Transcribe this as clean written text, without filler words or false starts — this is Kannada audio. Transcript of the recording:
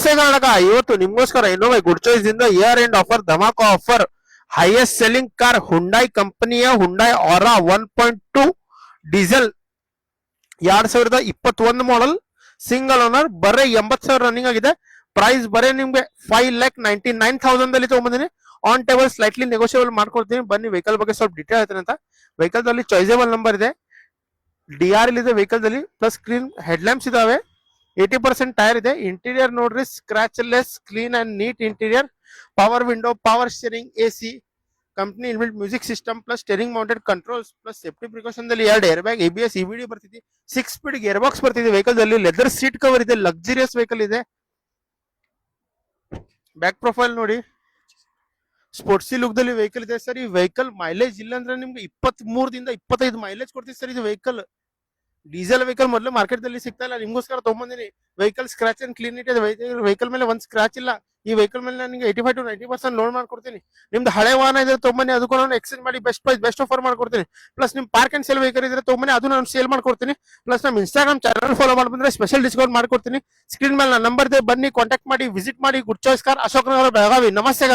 ನಮಸ್ತೆ ಕರ್ನಾಟಕ. ಇವತ್ತು ನಿಮ್ಗೋಸ್ಕರ ಇನ್ನೋವಾ ಗುಡ್ ಚಾಯ್ಸ್ ಇಂದ ಇಯರ್ ಎಂಡ್ ಆಫರ್ ಧಮಾಕ offer highest selling car Hyundai ಕಂಪನಿಯ Hyundai Aura 1.2 diesel 2021 model single owner ಬರೀ 80,000 ರನ್ನಿಂಗ್ ಆಗಿದೆ. ಪ್ರೈಸ್ ಬರೀ ನಿಮ್ಗೆ 5,99,000 ಅಲ್ಲಿ ತಗೊಂಡ್ಬಂದಿನಿ. ಆನ್ ಟೇಬಲ್ ಸ್ಲೈಟ್ಲಿ ನೆಗೋಷಿಯಬಲ್ ಮಾಡ್ಕೊಡ್ತೀನಿ. ಬನ್ನಿ ವೆಹಿಕಲ್ ಬಗ್ಗೆ ಸ್ವಲ್ಪ ಡೀಟೇಲ್ ಹೇಳ್ತೀನಿ ಅಂತ. ವೆಹಿಕಲ್ ದಲ್ಲಿ ಚಾಯ್ಸೇಬಲ್ ನಂಬರ್ ಇದೆ, DRL ಇದೆ ವೆಹಿಕಲ್ ದಲ್ಲಿ, ಪ್ಲಸ್ ಸ್ಕ್ರೀನ್ ಹೆಡ್ ಲ್ಯಾಂಪ್ಸ್ ಇದಾವೆ, 80% ಟೈರ್ ಇದೆ. ಇಂಟೀರಿಯರ್ ನೋಡ್ರಿ scratchless clean and neat interior. Power window, power steering, AC, company inbuilt music system, plus steering mounted controls, plus safety precaution ದಲ್ಲಿ 2 ಏರ್ ಬ್ಯಾಗ್, ABS, EBD ಬರ್ತಿದೆ. 6 ಸ್ಪೀಡ್ ಗೇರ್ ಬಾಕ್ಸ್ ಬರ್ತಿದೆ ವೆಹಿಕಲ್ ದಲ್ಲಿ. ಲೆದರ್ ಸೀಟ್ ಕವರ್ ಇದೆ, ಲಕ್ಸುರಿಯಸ್ ವೆಹಿಕಲ್ ಇದೆ. ಬ್ಯಾಕ್ ಪ್ರೊಫೈಲ್ ನೋಡಿ, ಸ್ಪೋರ್ಟ್ಸಿ ಲುಕ್ ದಲ್ಲಿ ವೆಹಿಕಲ್ ಇದೆ ಸರ್. ಈ ವೆಹಿಕಲ್ ಮೈಲೇಜ್ ಇಲ್ಲ ಅಂದ್ರೆ ನಿಮ್ಗೆ 23 ದಿಂದ 25 ಮೈಲೇಜ್ ಕೊಡ್ತೀವಿ ಸರ್. ಇದು ವೆಹಿಕಲ್ ಡೀಸೆಲ್ ವೆಹಿಕಲ್ ಮೊದಲು ಮಾರ್ಕೆಟ್ ದಲ್ಲಿ ಸಿಗ್ತಾ ಇಲ್ಲ, ನಿಮ್ಗೋಸ್ಕರ ತಗೊಂಬಂದಿನಿ. Vehicle scratch and clean it ಇದೆ. ವೆಹಿಕಲ್ ಮೇಲೆ ಒಂದ್ ಸ್ಕ್ರಾಚ್ ಇಲ್ಲ. ಈ ವೆಹಿಕಲ್ ಮೇಲೆ ನಿಮಗೆ 85 to 90% ಲೋನ್ ಮಾಡ್ಕೊಡ್ತೀನಿ. ನಿಮ್ದು ಹಳೆ ವಾಹನ ಇದ್ರೆ ತಗೊಂಬನ್ನಿ, ಅದಕ್ಕೂ ನಾನು ಎಕ್ಸ್ಚೇಂಜ್ ಮಾಡಿ ಬೆಸ್ಟ್ ಪ್ರೈಸ್ ಬೆಸ್ಟ್ ಆಫರ್ ಮಾಡ್ಕೊಡ್ತೀನಿ. ಪ್ಲಸ್ ನಿಮ್ ಪಾರ್ಕ್ ಅಂಡ್ ಸೇಲ್ ವೆಹಿಕಲ್ ಇದ್ರೆ ತಗೊಂಬನ್ನಿ, ಅದು ನಾನು ಸೇಲ್ ಮಾಡ್ಕೊಡ್ತೀನಿ. ಪ್ಲಸ್ ನಮ್ಮ ಇನ್ಸ್ಟಾಗ್ರಾಮ್ ಚಾನಲ್ ಫಾಲೋ ಮಾಡ್ಬಂದ್ರೆ ಸ್ಪೆಷಲ್ ಡಿಸ್ಕೌಂಟ್ ಮಾಡ್ಕೊಡ್ತೀನಿ. ಸ್ಕ್ರೀನ್ ಮೇಲೆ ನನ್ನ ನಂಬರ್ ಇದೆ, ಬನ್ನಿ ಕಾಂಟ್ಯಾಕ್ಟ್ ಮಾಡಿ, ವಿಸಿಟ್ ಮಾಡಿ. Good choice car, Ashok Nagar, Belagavi. ನಮಸ್ತೆ.